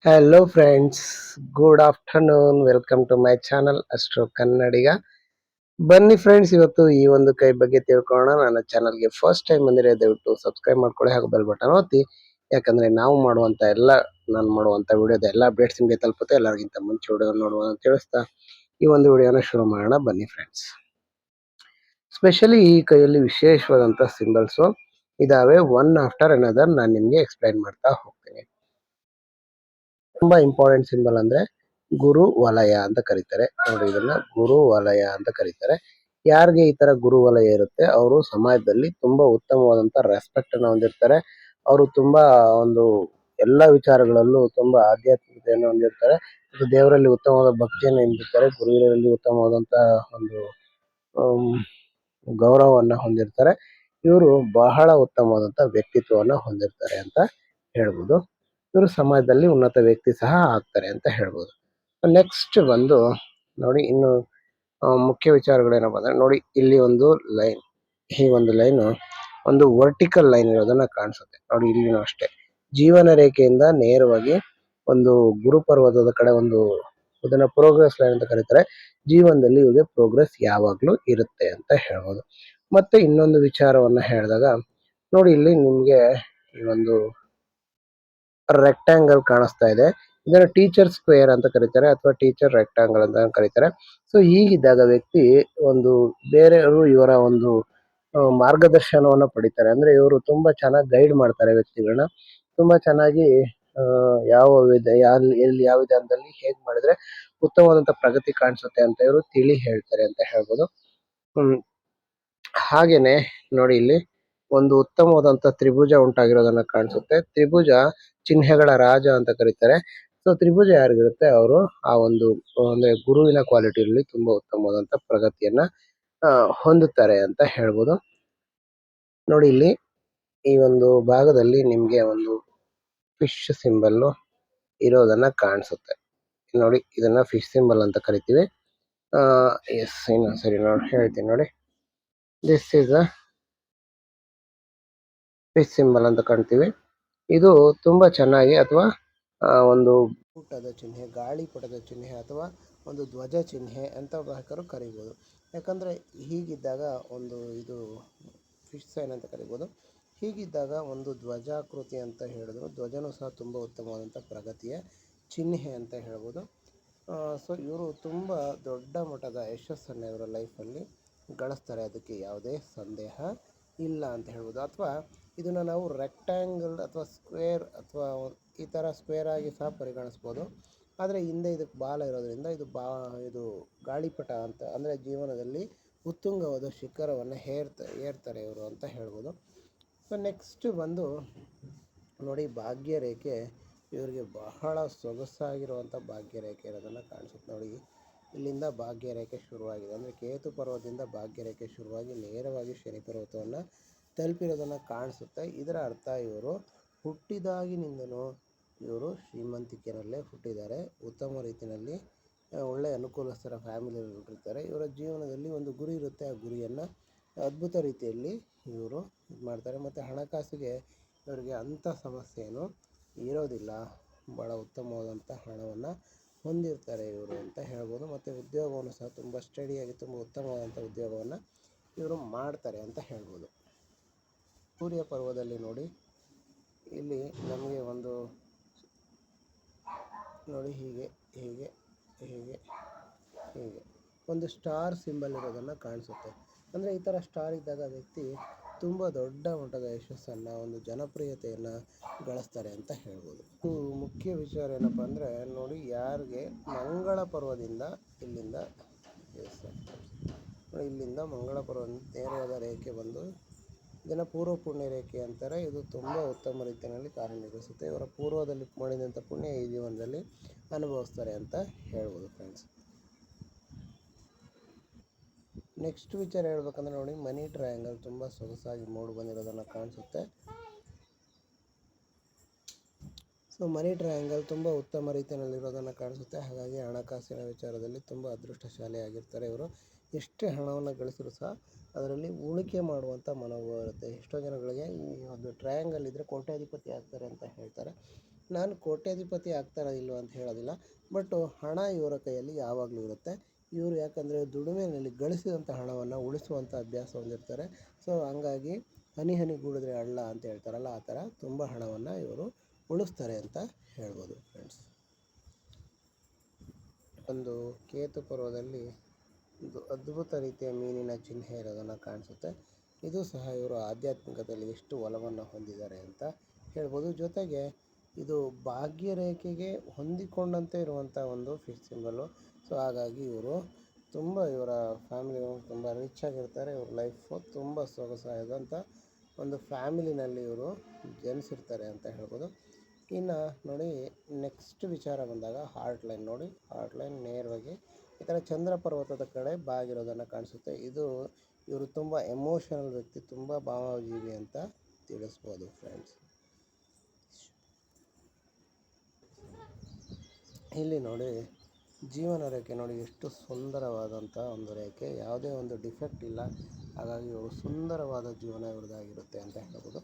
Hello friends, good afternoon. Welcome to my channel astro Kannadiga. ಬನ್ನಿ friends, ಇವತ್ತು ಈ ಒಂದು ಕೈ ಬಗ್ಗೆ ತಿಳ್ಕೊಳ್ಳೋಣ. ನನ್ನ ಚಾನಲ್ಗೆ ಫಸ್ಟ್ ಟೈಮ್ ಬಂದಿರೋ ದಯವಿಟ್ಟು ಸಬ್ಸ್ಕ್ರೈಬ್ ಮಾಡ್ಕೊಳ್ಳಿ ಹಾಗೂ ಬೆಲ್ ಬಟನ್ ಒತ್ತಿ. ಯಾಕಂದ್ರೆ ನಾನು ಮಾಡುವಂತ ವಿಡಿಯೋದ ಎಲ್ಲ ಅಪ್ಡೇಟ್ಸ್ ನಿಮಗೆ ತಲುಪುತ್ತೆ. ಎಲ್ಲರಿಗಿಂತ ಮುಂಚೆ ವಿಡಿಯೋ ನೋಡುವ ಅಂತ ತಿಳಿಸ್ತಾ ಈ ಒಂದು ವಿಡಿಯೋನ ಶುರು ಮಾಡೋಣ. ಬನ್ನಿ ಫ್ರೆಂಡ್ಸ್. ಸ್ಪೆಷಲಿ ಈ ಕೈಯಲ್ಲಿ ವಿಶೇಷವಾದಂತ ಸಿಂಬಲ್ಸ್ ಇದಾವೆ. ಒನ್ ಆಫ್ಟರ್ ಅನದರ್ ನಾನು ನಿಮ್ಗೆ ಎಕ್ಸ್ಪ್ಲೈನ್ ಮಾಡ್ತಾ ಹೋಗ್ತೀನಿ. ತುಂಬಾ ಇಂಪಾರ್ಟೆಂಟ್ ಸಿಂಬಲ್ ಅಂದ್ರೆ ಗುರು ವಲಯ ಅಂತ ಕರೀತಾರೆ. ನೋಡಿ, ಇದನ್ನ ಗುರು ವಲಯ ಅಂತ ಕರೀತಾರೆ. ಯಾರಿಗೆ ಈ ತರ ಗುರು ವಲಯ ಇರುತ್ತೆ ಅವರು ಸಮಾಜದಲ್ಲಿ ತುಂಬಾ ಉತ್ತಮವಾದಂತ ರೆಸ್ಪೆಕ್ಟ್ ಅನ್ನು ಹೊಂದಿರ್ತಾರೆ. ಅವರು ತುಂಬಾ ಒಂದು ಎಲ್ಲಾ ವಿಚಾರಗಳಲ್ಲೂ ತುಂಬಾ ಆಧ್ಯಾತ್ಮಿಕತೆಯನ್ನು ಹೊಂದಿರ್ತಾರೆ. ಮತ್ತು ದೇವರಲ್ಲಿ ಉತ್ತಮವಾದ ಭಕ್ತಿಯನ್ನು ಹೊಂದಿರ್ತಾರೆ. ಗುರುವಿನಲ್ಲಿ ಉತ್ತಮವಾದಂತ ಒಂದು ಗೌರವವನ್ನ ಹೊಂದಿರ್ತಾರೆ. ಇವರು ಬಹಳ ಉತ್ತಮವಾದಂತ ವ್ಯಕ್ತಿತ್ವವನ್ನ ಹೊಂದಿರ್ತಾರೆ ಅಂತ ಹೇಳ್ಬೋದು. ಇವರು ಸಮಾಜದಲ್ಲಿ ಉನ್ನತ ವ್ಯಕ್ತಿ ಸಹ ಆಗ್ತಾರೆ ಅಂತ ಹೇಳ್ಬೋದು. ನೆಕ್ಸ್ಟ್ ಬಂದು ನೋಡಿ, ಇನ್ನು ಮುಖ್ಯ ವಿಚಾರಗಳೇನಪ್ಪ ಅಂದ್ರೆ, ನೋಡಿ ಇಲ್ಲಿ ಒಂದು ಲೈನ್, ಈ ಒಂದು ಲೈನ್ ಒಂದು ವರ್ಟಿಕಲ್ ಲೈನ್ ಇರೋದನ್ನ ಕಾಣಿಸುತ್ತೆ. ನೋಡಿ, ಇಲ್ಲಿನೂ ಅಷ್ಟೇ ಜೀವನ ರೇಖೆಯಿಂದ ನೇರವಾಗಿ ಒಂದು ಗುರು ಪರ್ವತದ ಕಡೆ ಇದನ್ನ ಪ್ರೋಗ್ರೆಸ್ ಲೈನ್ ಅಂತ ಕರೀತಾರೆ. ಜೀವನದಲ್ಲಿ ಇವ್ರಿಗೆ ಪ್ರೋಗ್ರೆಸ್ ಯಾವಾಗ್ಲೂ ಇರುತ್ತೆ ಅಂತ ಹೇಳ್ಬೋದು. ಮತ್ತೆ ಇನ್ನೊಂದು ವಿಚಾರವನ್ನ ಹೇಳಿದಾಗ ನೋಡಿ, ಇಲ್ಲಿ ನಿಮ್ಗೆ ಈ ಒಂದು ರೆಕ್ಟಾಂಗಲ್ ಕಾಣಿಸ್ತಾ ಇದೆ. ಇದನ್ನ ಟೀಚರ್ ಸ್ಕ್ವೇರ್ ಅಂತ ಕರೀತಾರೆ ಅಥವಾ ಟೀಚರ್ ರೆಕ್ಟಾಂಗಲ್ ಅಂತ ಕರೀತಾರೆ. ಸೊ ಹೀಗಿದ್ದಾಗ ವ್ಯಕ್ತಿ ಒಂದು ಬೇರೆಯವರು ಇವರ ಒಂದು ಮಾರ್ಗದರ್ಶನವನ್ನ ಪಡಿತಾರೆ. ಅಂದ್ರೆ ಇವರು ತುಂಬಾ ಚೆನ್ನಾಗಿ ಗೈಡ್ ಮಾಡ್ತಾರೆ ವ್ಯಕ್ತಿಗಳನ್ನ. ತುಂಬಾ ಚೆನ್ನಾಗಿ ಎಲ್ಲಿ ಯಾವ ವಿಧಾನದಲ್ಲಿ ಹೇಗ್ ಮಾಡಿದ್ರೆ ಉತ್ತಮವಾದಂತ ಪ್ರಗತಿ ಕಾಣಿಸುತ್ತೆ ಅಂತ ಇವರು ತಿಳಿ ಹೇಳ್ತಾರೆ ಅಂತ ಹೇಳ್ಬೋದು. ಹಾಗೇನೆ ನೋಡಿ, ಇಲ್ಲಿ ಒಂದು ಉತ್ತಮವಾದಂತ ತ್ರಿಭುಜ ಉಂಟಾಗಿರೋದನ್ನ ಕಾಣಿಸುತ್ತೆ. ತ್ರಿಭುಜ ಚಿಹ್ನೆಗಳ ರಾಜ ಅಂತ ಕರೀತಾರೆ. ಸೊ ತ್ರಿಭುಜ ಯಾರಿಗಿರುತ್ತೆ ಅವರು ಆ ಒಂದು ಅಂದ್ರೆ ಗುರುವಿನ ಕ್ವಾಲಿಟಿಯಲ್ಲಿ ತುಂಬಾ ಉತ್ತಮವಾದಂತ ಪ್ರಗತಿಯನ್ನ ಹೊಂದುತ್ತಾರೆ ಅಂತ ಹೇಳ್ಬೋದು. ನೋಡಿ, ಇಲ್ಲಿ ಈ ಒಂದು ಭಾಗದಲ್ಲಿ ನಿಮ್ಗೆ ಒಂದು ಫಿಶ್ ಸಿಂಬಲ್ ಇರೋದನ್ನ ಕಾಣಿಸುತ್ತೆ. ನೋಡಿ, ಇದನ್ನ ಫಿಶ್ ಸಿಂಬಲ್ ಅಂತ ಕರಿತೀವಿ. ಎಸ್, ಇನ್ನೊಂದ್ಸರಿ ಹೇಳ್ತೀನಿ ನೋಡಿ. This is a fish symbol ಅಂತ ಕಾಣ್ತೀವಿ. ಇದು ತುಂಬಾ ಚೆನ್ನಾಗಿ ಅಥವಾ ಒಂದು ಊಟದ ಚಿಹ್ನೆ, ಗಾಳಿಪಟದ ಚಿಹ್ನೆ ಅಥವಾ ಒಂದು ಧ್ವಜ ಚಿಹ್ನೆ ಅಂತ ಬೇಕಾದ್ರೂ ಕರಿಬೋದು. ಯಾಕಂದ್ರೆ ಹೀಗಿದ್ದಾಗ ಇದು ಫಿಶ್ ಸೈನ್ ಅಂತ ಕರಿಬೋದು. ಹೀಗಿದ್ದಾಗ ಒಂದು ಧ್ವಜಾಕೃತಿ ಅಂತ ಹೇಳಿದ್ರು, ಧ್ವಜನೂ ಸಹ ತುಂಬ ಉತ್ತಮವಾದಂಥ ಪ್ರಗತಿಯ ಚಿಹ್ನೆ ಅಂತ ಹೇಳ್ಬೋದು. ಸೊ ಇವರು ತುಂಬ ದೊಡ್ಡ ಮಟ್ಟದ ಯಶಸ್ಸನ್ನು ಇವರ ಲೈಫಲ್ಲಿ ಗಳಿಸ್ತಾರೆ, ಅದಕ್ಕೆ ಯಾವುದೇ ಸಂದೇಹ ಇಲ್ಲ ಅಂತ ಹೇಳ್ಬೋದು. ಅಥವಾ ಇದನ್ನು ನಾವು ರೆಕ್ಟ್ಯಾಂಗಲ್ ಅಥವಾ ಸ್ಕ್ವೇರ್ ಅಥವಾ ಈ ಥರ ಸ್ಕ್ವೇರ್ ಆಗಿ ಸಹ ಪರಿಗಣಿಸ್ಬೋದು. ಆದರೆ ಹಿಂದೆ ಇದಕ್ಕೆ ಬಾಲ ಇರೋದ್ರಿಂದ ಇದು ಗಾಳಿಪಟ ಅಂತ, ಅಂದರೆ ಜೀವನದಲ್ಲಿ ಉತ್ತುಂಗವಾದ ಶಿಖರವನ್ನು ಏರ್ತಾರೆ ಇವರು ಅಂತ ಹೇಳ್ಬೋದು. ಸೊ ನೆಕ್ಸ್ಟ್ ಬಂದು ನೋಡಿ, ಭಾಗ್ಯರೇಖೆ ಇವರಿಗೆ ಬಹಳ ಸೊಗಸಾಗಿರುವಂಥ ಭಾಗ್ಯರೇಖೆ ಇರೋದನ್ನು ಕಾಣಿಸುತ್ತೆ. ನೋಡಿ, ಇಲ್ಲಿಂದ ಭಾಗ್ಯರೇಖೆ ಶುರುವಾಗಿದೆ. ಅಂದರೆ ಕೇತು ಪರ್ವತದಿಂದ ಭಾಗ್ಯರೇಖೆ ಶುರುವಾಗಿ ನೇರವಾಗಿ ಶನಿ ಪರ್ವತವನ್ನು ತಲುಪಿರೋದನ್ನು ಕಾಣಿಸುತ್ತೆ. ಇದರ ಅರ್ಥ ಇವರು ಹುಟ್ಟಿದಾಗಿನಿಂದಲೂ ಇವರು ಶ್ರೀಮಂತಿಕೆಯಲ್ಲೇ ಹುಟ್ಟಿದ್ದಾರೆ. ಉತ್ತಮ ರೀತಿಯಲ್ಲಿ ಒಳ್ಳೆಯ ಅನುಕೂಲಸ್ಥರ ಫ್ಯಾಮಿಲಿಯಲ್ಲಿ ಹುಟ್ಟಿರ್ತಾರೆ. ಇವರ ಜೀವನದಲ್ಲಿ ಒಂದು ಗುರಿ ಇರುತ್ತೆ. ಆ ಗುರಿಯನ್ನು ಅದ್ಭುತ ರೀತಿಯಲ್ಲಿ ಇವರು ಮಾಡ್ತಾರೆ. ಮತ್ತು ಹಣಕಾಸಿಗೆ ಇವರಿಗೆ ಅಂಥ ಸಮಸ್ಯೆ ಏನು ಇರೋದಿಲ್ಲ. ಭಾಳ ಉತ್ತಮವಾದಂಥ ಹಣವನ್ನು ಹೊಂದಿರ್ತಾರೆ ಇವರು ಅಂತ ಹೇಳ್ಬೋದು. ಮತ್ತು ಉದ್ಯೋಗವನ್ನು ಸಹ ತುಂಬ ಸ್ಟಡಿಯಾಗಿ ತುಂಬ ಉತ್ತಮವಾದಂಥ ಉದ್ಯೋಗವನ್ನು ಇವರು ಮಾಡ್ತಾರೆ ಅಂತ ಹೇಳ್ಬೋದು. ಸೂರ್ಯ ಪರ್ವದಲ್ಲಿ ನೋಡಿ, ಇಲ್ಲಿ ನಮಗೆ ನೋಡಿ ಹೀಗೆ ಹೀಗೆ ಹೀಗೆ ಹೀಗೆ ಒಂದು ಸ್ಟಾರ್ ಸಿಂಬಲ್ ಇರೋದನ್ನು ಕಾಣಿಸುತ್ತೆ. ಅಂದರೆ ಈ ಥರ ಸ್ಟಾರ್ ಇದ್ದಾಗ ವ್ಯಕ್ತಿ ತುಂಬ ದೊಡ್ಡ ಮಟ್ಟದ ಯಶಸ್ಸನ್ನು, ಒಂದು ಜನಪ್ರಿಯತೆಯನ್ನು ಗಳಿಸ್ತಾರೆ ಅಂತ ಹೇಳ್ಬೋದು. ಮುಖ್ಯ ವಿಚಾರ ಏನಪ್ಪ ಅಂದರೆ ನೋಡಿ, ಯಾರಿಗೆ ಮಂಗಳ ಪರ್ವದಿಂದ ಇಲ್ಲಿಂದ ಮಂಗಳ ಪರ್ವದಿಂದ ನೇರವಾದ ರೇಖೆ ಬಂದು ಇದನ್ನು ಪೂರ್ವ ಪುಣ್ಯ ರೇಖೆ ಅಂತಾರೆ. ಇದು ತುಂಬ ಉತ್ತಮ ರೀತಿಯಲ್ಲಿ ಕಾರ್ಯನಿರ್ವಹಿಸುತ್ತೆ. ಇವರ ಪೂರ್ವದಲ್ಲಿ ಮಾಡಿದಂಥ ಪುಣ್ಯ ಈ ಜೀವನದಲ್ಲಿ ಅನುಭವಿಸ್ತಾರೆ ಅಂತ ಹೇಳ್ಬೋದು ಫ್ರೆಂಡ್ಸ್. ನೆಕ್ಸ್ಟ್ ವಿಚಾರ ಹೇಳ್ಬೇಕಂದ್ರೆ ನೋಡಿ, ಮನಿ ಟ್ರಯಾಂಗಲ್ ತುಂಬ ಸೊಗಸಾಗಿ ಮೂಡಿ ಬಂದಿರೋದನ್ನು ಕಾಣಿಸುತ್ತೆ. ಸೊ ಮನಿ ಟ್ರಯಾಂಗಲ್ ತುಂಬ ಉತ್ತಮ ರೀತಿಯಲ್ಲಿರೋದನ್ನು ಕಾಣಿಸುತ್ತೆ. ಹಾಗಾಗಿ ಹಣಕಾಸಿನ ವಿಚಾರದಲ್ಲಿ ತುಂಬ ಅದೃಷ್ಟಶಾಲಿಯಾಗಿರ್ತಾರೆ ಇವರು. ಎಷ್ಟೇ ಹಣವನ್ನು ಗಳಿಸಿದ್ರು ಸಹ ಅದರಲ್ಲಿ ಉಳಿಕೆ ಮಾಡುವಂಥ ಮನೋಭಾವ ಇರುತ್ತೆ. ಎಷ್ಟೋ ಜನಗಳಿಗೆ ಈ ಒಂದು ಟ್ರಯಾಂಗಲ್ ಇದ್ದರೆ ಕೋಟ್ಯಾಧಿಪತಿ ಆಗ್ತಾರೆ ಅಂತ ಹೇಳ್ತಾರೆ. ನಾನು ಕೋಟ್ಯಾಧಿಪತಿ ಆಗ್ತಾರ ಇಲ್ವ ಅಂತ ಹೇಳೋದಿಲ್ಲ, ಬಟ್ ಹಣ ಇವರ ಕೈಯಲ್ಲಿ ಯಾವಾಗಲೂ ಇರುತ್ತೆ. ಇವರು ಯಾಕಂದರೆ ದುಡಿಮೆಯಲ್ಲಿ ಗಳಿಸಿದಂಥ ಹಣವನ್ನು ಉಳಿಸುವಂಥ ಅಭ್ಯಾಸ ಹೊಂದಿರ್ತಾರೆ. ಸೊ ಹಂಗಾಗಿ ಹನಿ ಹನಿ ಗೂಡಿದ್ರೆ ಹಳ್ಳ ಅಂತ ಹೇಳ್ತಾರಲ್ಲ, ಆ ಥರ ತುಂಬ ಹಣವನ್ನು ಇವರು ಉಳಿಸ್ತಾರೆ ಅಂತ ಹೇಳ್ಬೋದು ಫ್ರೆಂಡ್ಸ್. ಒಂದು ಕೇತು ಪರ್ವದಲ್ಲಿ ಒಂದು ಅದ್ಭುತ ರೀತಿಯ ಮೀನಿನ ಚಿಹ್ನೆ ಇರೋದನ್ನು ಕಾಣಿಸುತ್ತೆ. ಇದು ಸಹ ಇವರು ಆಧ್ಯಾತ್ಮಿಕದಲ್ಲಿ ಎಷ್ಟು ಒಲವನ್ನು ಹೊಂದಿದ್ದಾರೆ ಅಂತ ಹೇಳ್ಬೋದು. ಜೊತೆಗೆ ಇದು ಭಾಗ್ಯರೇಖೆಗೆ ಹೊಂದಿಕೊಂಡಂತೆ ಇರುವಂಥ ಒಂದು ಫಿಶ್ ಸಿಂಬಲು. ಸೊ ಹಾಗಾಗಿ ಇವರು ತುಂಬ ಇವರ ಫ್ಯಾಮಿಲಿ ತುಂಬ ರಿಚ್ ಆಗಿರ್ತಾರೆ. ಇವ್ರ ಲೈಫು ತುಂಬ ಸೊಗಸಾದಂಥ ಒಂದು ಫ್ಯಾಮಿಲಿನಲ್ಲಿ ಇವರು ಜನಿಸಿರ್ತಾರೆ ಅಂತ ಹೇಳ್ಬೋದು. ಇನ್ನು ನೋಡಿ, ನೆಕ್ಸ್ಟ್ ವಿಚಾರ ಬಂದಾಗ ಹಾರ್ಟ್ ಲೈನ್ ನೋಡಿ, ಹಾರ್ಟ್ ಲೈನ್ ನೇರವಾಗಿ ಈ ಥರ ಚಂದ್ರ ಪರ್ವತದ ಕಡೆ ಬಾಗಿರೋದನ್ನು ಕಾಣಿಸುತ್ತೆ. ಇದು ಇವರು ತುಂಬ ಎಮೋಷನಲ್ ವ್ಯಕ್ತಿ, ತುಂಬ ಭಾವಜೀವಿ ಅಂತ ತಿಳಿಸ್ಬೋದು ಫ್ರೆಂಡ್ಸ್. ಇಲ್ಲಿ ನೋಡಿ ಜೀವನ ರೇಖೆ ನೋಡಿ, ಎಷ್ಟು ಸುಂದರವಾದಂಥ ಒಂದು ರೇಖೆ, ಯಾವುದೇ ಒಂದು ಡಿಫೆಕ್ಟ್ ಇಲ್ಲ. ಹಾಗಾಗಿ ಇವರು ಸುಂದರವಾದ ಜೀವನ ಇವ್ರದ್ದಾಗಿರುತ್ತೆ ಅಂತ ಹೇಳ್ಬೋದು.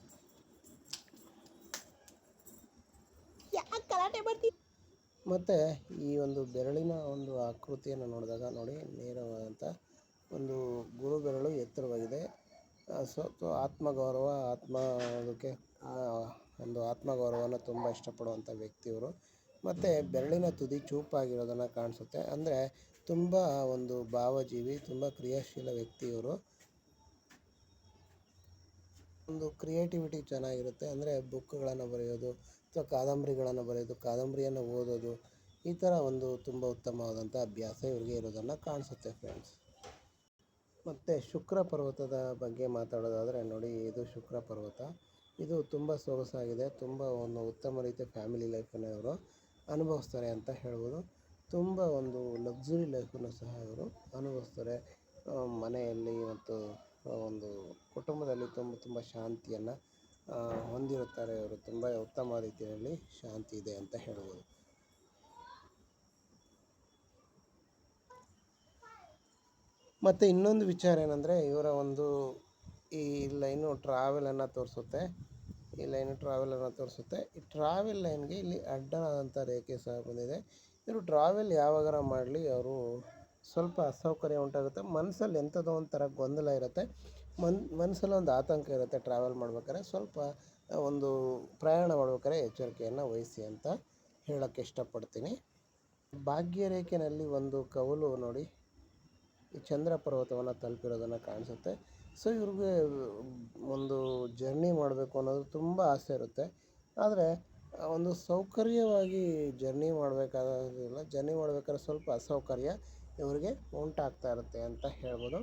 ಮತ್ತು ಈ ಒಂದು ಬೆರಳಿನ ಒಂದು ಆಕೃತಿಯನ್ನು ನೋಡಿದಾಗ ನೋಡಿ, ನೇರವಾದಂಥ ಒಂದು ಗುರು ಬೆರಳು ಎತ್ತರವಾಗಿದೆ. ಸೊ ಆತ್ಮಗೌರವ, ಅದಕ್ಕೆ ಒಂದು ಆತ್ಮಗೌರವವನ್ನು ತುಂಬ ಇಷ್ಟಪಡುವಂಥ ವ್ಯಕ್ತಿಯವರು. ಮತ್ತು ಬೆರಳಿನ ತುದಿ ಚೂಪಾಗಿರೋದನ್ನು ಕಾಣಿಸುತ್ತೆ. ಅಂದರೆ ತುಂಬ ಒಂದು ಭಾವಜೀವಿ, ತುಂಬ ಕ್ರಿಯಾಶೀಲ ವ್ಯಕ್ತಿಯವರು. ಒಂದು ಕ್ರಿಯೇಟಿವಿಟಿ ಚೆನ್ನಾಗಿರುತ್ತೆ. ಅಂದರೆ ಬುಕ್ಗಳನ್ನು ಬರೆಯೋದು ಅಥವಾ ಕಾದಂಬರಿಗಳನ್ನು ಬರೆಯೋದು, ಕಾದಂಬರಿಯನ್ನು ಓದೋದು, ಈ ಥರ ಒಂದು ತುಂಬ ಉತ್ತಮವಾದಂಥ ಅಭ್ಯಾಸ ಇವ್ರಿಗೆ ಇರೋದನ್ನು ಕಾಣಿಸುತ್ತೆ ಫ್ರೆಂಡ್ಸ್. ಮತ್ತು ಶುಕ್ರ ಪರ್ವತದ ಬಗ್ಗೆ ಮಾತಾಡೋದಾದರೆ ನೋಡಿ, ಇದು ಶುಕ್ರ ಪರ್ವತ. ಇದು ತುಂಬ ಸೊಗಸಾಗಿದೆ. ತುಂಬ ಒಂದು ಉತ್ತಮ ರೀತಿಯ ಫ್ಯಾಮಿಲಿ ಲೈಫನ್ನು ಇವರು ಅನುಭವಿಸ್ತಾರೆ ಅಂತ ಹೇಳ್ಬೋದು. ತುಂಬ ಒಂದು ಲಕ್ಸುರಿ ಲೈಫನ್ನು ಸಹ ಇವರು ಅನುಭವಿಸ್ತಾರೆ. ಮನೆಯಲ್ಲಿ ಮತ್ತು ಒಂದು ಕುಟುಂಬದಲ್ಲಿ ತುಂಬ ಶಾಂತಿಯನ್ನು ಹೊಂದಿರುತ್ತಾರೆ. ಇವರು ತುಂಬ ಉತ್ತಮ ರೀತಿಯಲ್ಲಿ ಶಾಂತಿ ಇದೆ ಅಂತ ಹೇಳ್ಬೋದು. ಮತ್ತು ಇನ್ನೊಂದು ವಿಚಾರ ಏನಂದರೆ, ಇವರ ಒಂದು ಈ ಲೈನು ಟ್ರಾವೆಲನ್ನು ತೋರಿಸುತ್ತೆ. ಈ ಟ್ರಾವೆಲ್ ಲೈನ್ಗೆ ಇಲ್ಲಿ ಅಡ್ಡನಾದಂಥ ರೇಖೆ ಸಹ ಬಂದಿದೆ. ಇವರು ಟ್ರಾವೆಲ್ ಯಾವಾಗಾರ ಮಾಡಲಿ, ಅವರು ಸ್ವಲ್ಪ ಅಸೌಕರ್ಯ ಉಂಟಾಗುತ್ತೆ. ಮನಸ್ಸಲ್ಲಿ ಎಂಥದೋ ಒಂಥರ ಗೊಂದಲ ಇರುತ್ತೆ, ಮನಸ್ಸಲ್ಲಿ ಒಂದು ಆತಂಕ ಇರುತ್ತೆ. ಟ್ರಾವೆಲ್ ಮಾಡ್ಬೇಕಾದ್ರೆ ಸ್ವಲ್ಪ ಒಂದು ಪ್ರಯಾಣ ಮಾಡ್ಬೇಕಾದ್ರೆ ಎಚ್ಚರಿಕೆಯನ್ನು ವಹಿಸಿ ಅಂತ ಹೇಳೋಕ್ಕೆ ಇಷ್ಟಪಡ್ತೀನಿ. ಭಾಗ್ಯರೇಖೆಯಲ್ಲಿ ಒಂದು ಕವಲು ನೋಡಿ, ಈ ಚಂದ್ರ ಪರ್ವತವನ್ನು ತಲುಪಿರೋದನ್ನು ಕಾಣಿಸುತ್ತೆ. ಸೊ ಇವ್ರಿಗೆ ಒಂದು ಜರ್ನಿ ಮಾಡಬೇಕು ಅನ್ನೋದು ತುಂಬ ಆಸೆ ಇರುತ್ತೆ. ಆದರೆ ಒಂದು ಸೌಕರ್ಯವಾಗಿ ಜರ್ನಿ ಮಾಡಬೇಕಾದ್ರೆ ಸ್ವಲ್ಪ ಅಸೌಕರ್ಯ ಇವರಿಗೆ ಉಂಟಾಗ್ತಾ ಇರುತ್ತೆ ಅಂತ ಹೇಳ್ಬೋದು.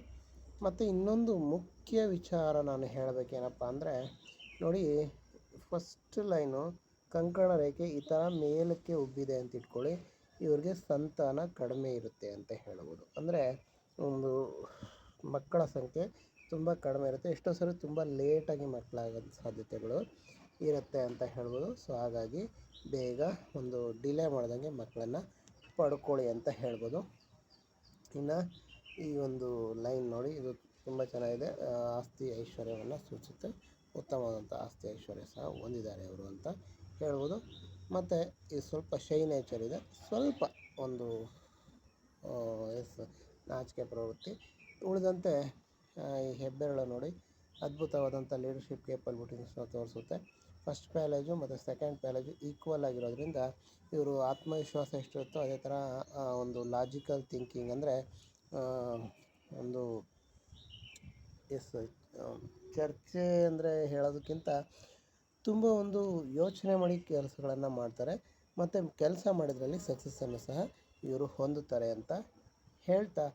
ಮತ್ತು ಇನ್ನೊಂದು ಮುಖ್ಯ ವಿಚಾರ ನಾನು ಹೇಳಬೇಕೇನಪ್ಪ ಅಂದರೆ ನೋಡಿ, ಫಸ್ಟ್ ಲೈನು ಕಂಕಣ ರೇಖೆ ಈ ಥರ ಮೇಲಕ್ಕೆ ಉಬ್ಬಿದೆ ಅಂತ ಇಟ್ಕೊಳ್ಳಿ, ಇವ್ರಿಗೆ ಸಂತಾನ ಕಡಿಮೆ ಇರುತ್ತೆ ಅಂತ ಹೇಳ್ಬೋದು. ಅಂದರೆ ಒಂದು ಮಕ್ಕಳ ಸಂಖ್ಯೆ ತುಂಬ ಕಡಿಮೆ ಇರುತ್ತೆ. ಎಷ್ಟೋ ಸರಿ ತುಂಬ ಲೇಟಾಗಿ ಮಕ್ಕಳಾಗೋ ಸಾಧ್ಯತೆಗಳು ಇರುತ್ತೆ ಅಂತ ಹೇಳ್ಬೋದು. ಸೊ ಹಾಗಾಗಿ ಬೇಗ ಒಂದು ಡಿಲೇ ಮಾಡ್ದಂಗೆ ಮಕ್ಕಳನ್ನು ಪಡ್ಕೊಳ್ಳಿ ಅಂತ ಹೇಳ್ಬೋದು. ಇನ್ನು ಈ ಒಂದು ಲೈನ್ ನೋಡಿ, ಇದು ತುಂಬ ಚೆನ್ನಾಗಿದೆ. ಆಸ್ತಿ ಐಶ್ವರ್ಯವನ್ನು ಸೂಚಿಸುತ್ತೆ. ಉತ್ತಮವಾದಂಥ ಆಸ್ತಿ ಐಶ್ವರ್ಯ ಸಹ ಹೊಂದಿದ್ದಾರೆ ಅವರು ಅಂತ ಹೇಳ್ಬೋದು. ಮತ್ತು ಇದು ಸ್ವಲ್ಪ ಶೈ ನೇಚರ್ ಇದೆ, ಸ್ವಲ್ಪ ಒಂದು ನಾಚಿಕೆ ಪ್ರವೃತ್ತಿ. ಉಳಿದಂತೆ ಈ ಹೆಬ್ಬೆರಳು ನೋಡಿ, ಅದ್ಭುತವಾದಂಥ ಲೀಡರ್ಶಿಪ್ ಕೇಪಬಿಲಿಟೀಸ್ನ ತೋರಿಸುತ್ತೆ. ಫಸ್ಟ್ ಪ್ಯಾಲೇಜು ಮತ್ತು ಸೆಕೆಂಡ್ ಪ್ಯಾಲೇಜು ಈಕ್ವಲ್ ಆಗಿರೋದ್ರಿಂದ ಇವರು ಆತ್ಮವಿಶ್ವಾಸ ಎಷ್ಟಿರುತ್ತೋ ಅದೇ ಥರ ಒಂದು ಲಾಜಿಕಲ್ ಥಿಂಕಿಂಗ್, ಅಂದರೆ ಒಂದು ಚರ್ಚೆ ಅಂದರೆ ಹೇಳೋದಕ್ಕಿಂತ ತುಂಬ ಒಂದು ಯೋಚನೆ ಮಾಡಿ ಕೆಲಸಗಳನ್ನು ಮಾಡ್ತಾರೆ. ಮತ್ತು ಕೆಲಸ ಮಾಡಿದ್ರಲ್ಲಿ ಸಕ್ಸಸ್ಸನ್ನು ಸಹ ಇವರು ಹೊಂದುತ್ತಾರೆ ಅಂತ ಹೇಳ್ತಾ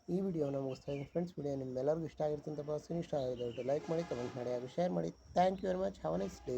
ಈ ವಿಡಿಯೋನ ಮುಗಿಸ್ತಾ ಇದ್ದೀನಿ ಫ್ರೆಂಡ್ಸ್. ವಿಡಿಯೋ ನಿಮ್ಮೆಲ್ಲರಿಗೂ ಇಷ್ಟ ಆಗಿರುತ್ತೆ ಅಂತ ಭಾವಿಸ್ತೀನಿ. ಇಷ್ಟ ಆಗಿದ್ರೆ ಲೈಕ್ ಮಾಡಿ, ಕಮೆಂಟ್ ಮಾಡಿ ಹಾಗೂ ಶೇರ್ ಮಾಡಿ. Thank you very much. Have a nice day.